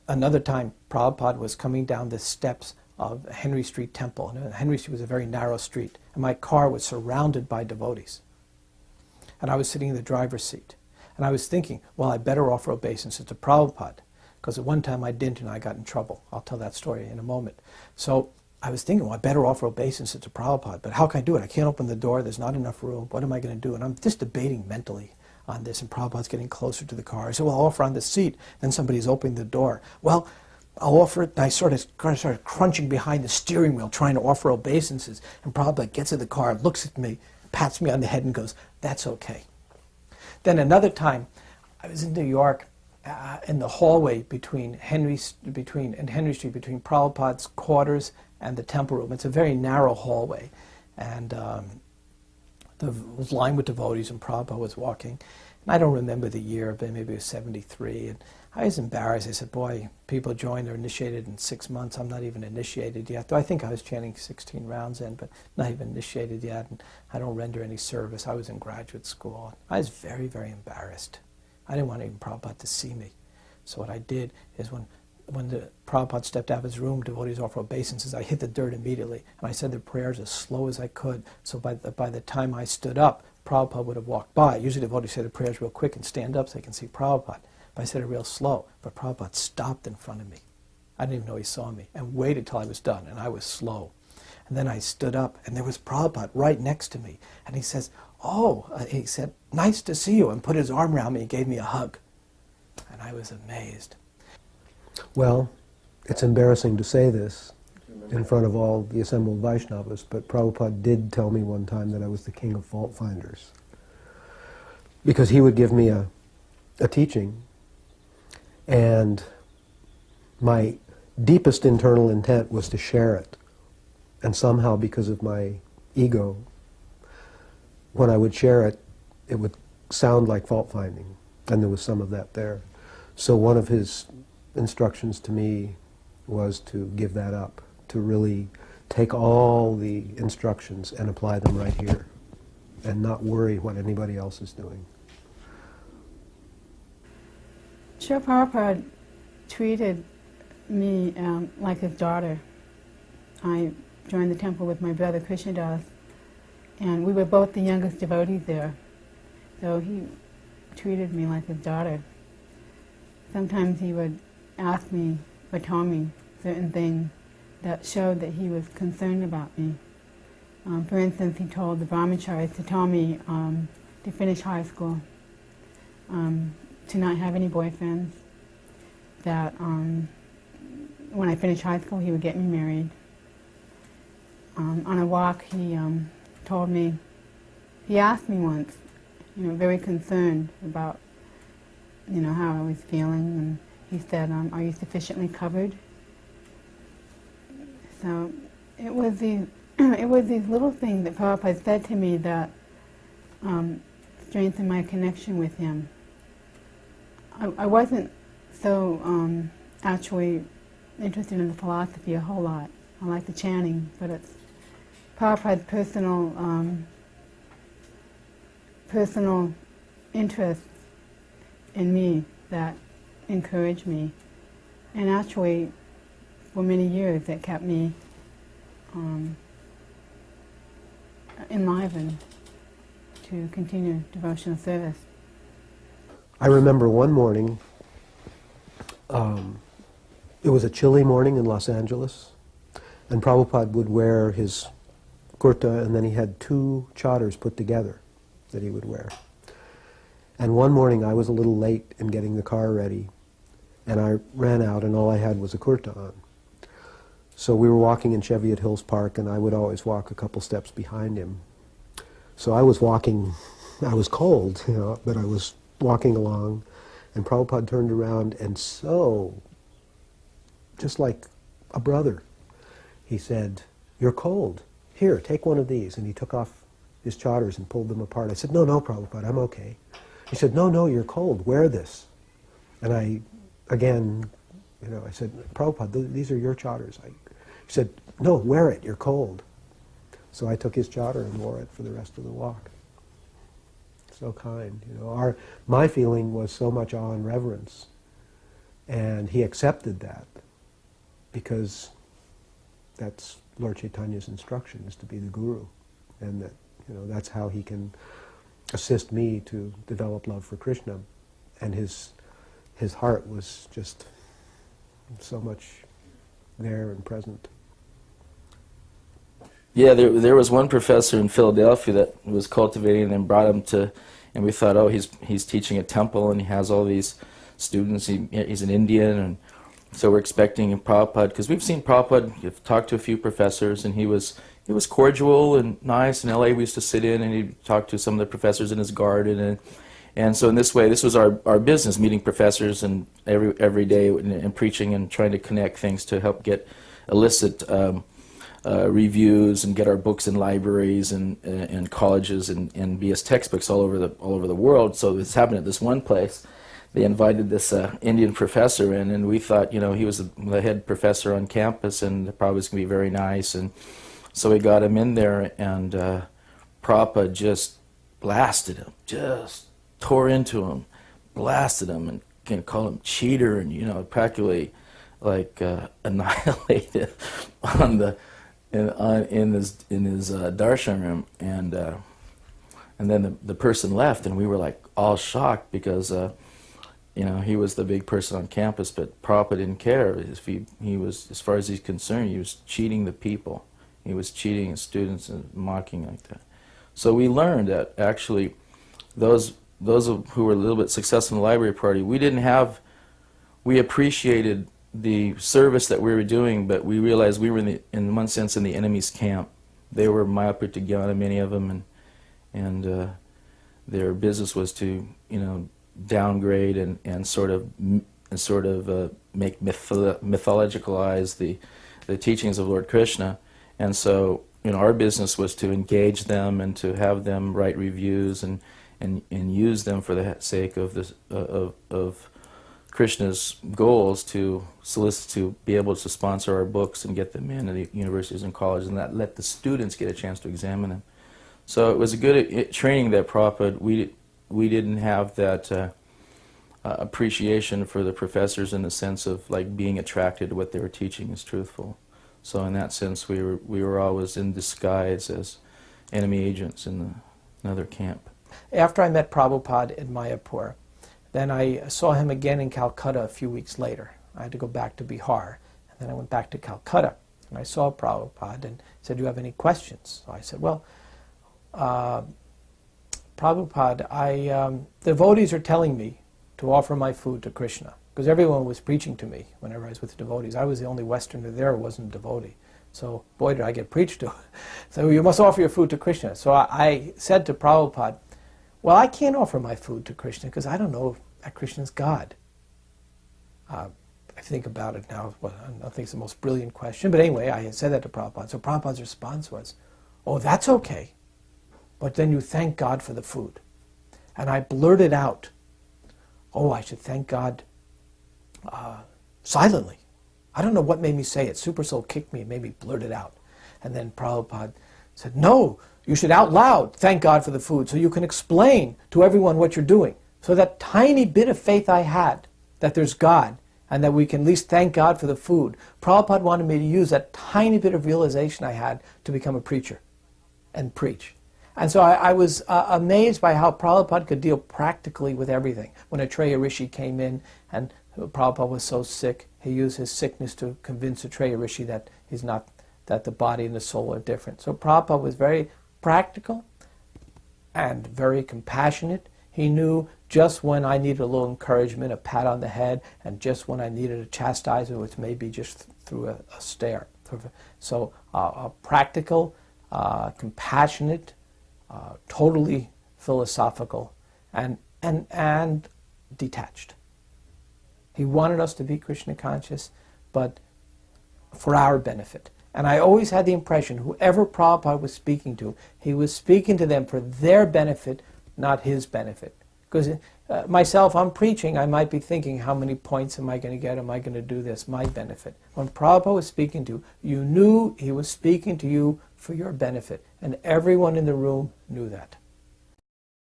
another time, Prabhupada was coming down the steps of Henry Street Temple. And Henry Street was a very narrow street. And my car was surrounded by devotees. And I was sitting in the driver's seat. And I was thinking, well, I better offer obeisance to Prabhupada. Because at one time I didn't and I got in trouble. I'll tell that story in a moment. So I was thinking, well, I better offer obeisance to Prabhupada. But how can I do it? I can't open the door. There's not enough room. What am I going to do? And I'm just debating mentally on this. And Prabhupada's getting closer to the car. I said, well, I'll offer on the seat. Then somebody's opening the door. Well, I'll offer it. And I sort of started crunching behind the steering wheel, trying to offer obeisances. And Prabhupada gets in the car, looks at me, pats me on the head and goes, that's okay. Then another time, I was in New York in the hallway between Henry Street, between Prabhupada's quarters and the temple room. It's a very narrow hallway. And it was lined with devotees, and Prabhupada was walking. And I don't remember the year, but maybe it was 73. And I was embarrassed. I said, boy, people join, they're initiated in 6 months. I'm not even initiated yet. Though I think I was chanting 16 rounds in, but not even initiated yet. And I don't render any service. I was in graduate school. I was very, very embarrassed. I didn't want even Prabhupada to see me. So what I did is when the Prabhupada stepped out of his room, devotees offer obeisances, I hit the dirt immediately. And I said the prayers as slow as I could. So by the time I stood up, Prabhupada would have walked by. Usually devotees say the prayers real quick and stand up so they can see Prabhupada. But I said it real slow. But Prabhupada stopped in front of me. I didn't even know he saw me. And waited till I was done. And I was slow. And then I stood up, and there was Prabhupada right next to me. And he says, he said, nice to see you, and put his arm around me and gave me a hug. And I was amazed. Well, it's embarrassing to say this in front of all the assembled Vaishnavas, but Prabhupada did tell me one time that I was the king of fault finders. Because he would give me a teaching, and my deepest internal intent was to share it. And somehow, because of my ego, when I would share it, it would sound like fault finding, and there was some of that there. So one of his instructions to me was to give that up, to really take all the instructions and apply them right here, and not worry what anybody else is doing. Srila Prabhupada treated me like his daughter. I joined the temple with my brother Krishnadas, and we were both the youngest devotees there. So he treated me like his daughter. Sometimes he would ask me or tell me certain things that showed that he was concerned about me. For instance, he told the brahmacharis to tell me to finish high school, to not have any boyfriends, that when I finished high school he would get me married. On a walk he told me, he asked me once, very concerned about, how I was feeling, and he said, are you sufficiently covered? So it was these little things that Prabhupada said to me that strengthened my connection with him. I wasn't so actually interested in the philosophy a whole lot. I like the chanting, but it's Prabhupada's personal interests in me that encouraged me. And actually, for many years, that kept me enlivened to continue devotional service. I remember one morning, it was a chilly morning in Los Angeles, and Prabhupada would wear his kurta, and then he had 2 chadars put together that he would wear. And one morning I was a little late in getting the car ready, and I ran out and all I had was a kurta on. So we were walking in Cheviot Hills Park, and I would always walk a couple steps behind him. So I was walking, I was cold, but I was walking along, and Prabhupada turned around, and so, just like a brother, he said, "You're cold. Here, take one of these." And he took off his chadars and pulled them apart. I said, "No, Prabhupada, I'm okay." He said, No, you're cold. Wear this." And I, again, I said, "Prabhupada, these are your chadars." He said, "No, wear it. You're cold." So I took his chadar and wore it for the rest of the walk. So kind. My feeling was so much awe and reverence. And he accepted that because that's Lord Chaitanya's instruction, is to be the guru, and that, you know, that's how he can assist me to develop love for Krishna. And his heart was just so much there and present. Yeah, there was one professor in Philadelphia that was cultivating and brought him to, and we thought, oh, he's teaching a temple and he has all these students. He's an Indian, and so we're expecting Prabhupada, because we've seen Prabhupada. We've talked to a few professors, and he was cordial and nice. In LA, we used to sit in, and he'd talk to some of the professors in his garden, and so in this way, this was our business, meeting professors and every day and preaching and trying to connect things to help elicit reviews and get our books in libraries and colleges and BS textbooks all over the world. So this happened at this one place. They invited this Indian professor in, and we thought, you know, he was the head professor on campus and probably was going to be very nice. And so we got him in there, and Prabhupada just blasted him, just tore into him, blasted him, and called him cheater, and, you know, practically like annihilated on the in his darshan room, and then the person left, and we were like all shocked because you know, he was the big person on campus, but Prabhupada didn't care. If he was, as far as he's concerned, he was cheating the people. He was cheating his students and mocking like that. So we learned that actually those who were a little bit successful in the library party, we appreciated the service that we were doing, but we realized we were in one sense in the enemy's camp. They were Mayaprityagyana, many of them, and their business was to, you know, downgrade and sort of make mythologicalize the teachings of Lord Krishna. And so, you know, our business was to engage them and to have them write reviews and use them for the sake of this of Krishna's goals, to solicit to be able to sponsor our books and get them into the universities and colleges, and that let the students get a chance to examine them. So it was a good training that Prabhupada, we didn't have that appreciation for the professors in the sense of like being attracted to what they were teaching as truthful. So in that sense, we were always in disguise as enemy agents in another camp. After I met Prabhupada in Mayapur, then I saw him again in Calcutta a few weeks later. I had to go back to Bihar, and then I went back to Calcutta, and I saw Prabhupada and said, "Do you have any questions?" So I said, "Well, Prabhupada, devotees are telling me to offer my food to Krishna," because everyone was preaching to me whenever I was with the devotees. I was the only Westerner there who wasn't a devotee. So, boy, did I get preached to. So you must offer your food to Krishna. So I said to Prabhupada, "Well, I can't offer my food to Krishna because I don't know that Krishna's God." I think about it now, well, I don't think it's the most brilliant question, but anyway, I had said that to Prabhupada. So Prabhupada's response was, "Oh, that's okay, but then you thank God for the food." And I blurted out, "Oh, I should thank God silently." I don't know what made me say it. Super Soul kicked me and made me blurt it out. And then Prabhupada said, "No, you should out loud thank God for the food so you can explain to everyone what you're doing." So that tiny bit of faith I had, that there's God, and that we can at least thank God for the food, Prabhupada wanted me to use that tiny bit of realization I had to become a preacher and preach. And so I was amazed by how Prabhupada could deal practically with everything. When Atreya Rishi came in and Prabhupada was so sick, he used his sickness to convince Atreya Rishi that that the body and the soul are different. So Prabhupada was very practical and very compassionate. He knew just when I needed a little encouragement, a pat on the head, and just when I needed a chastisement, which may be just through a stare. So practical, compassionate, totally philosophical, and detached. He wanted us to be Krishna conscious, but for our benefit. And I always had the impression, whoever Prabhupada was speaking to, he was speaking to them for their benefit, not his benefit. Because myself, I'm preaching, I might be thinking, how many points am I going to get? Am I going to do this? My benefit. When Prabhupada was speaking to you, you knew he was speaking to you for your benefit. And everyone in the room knew that.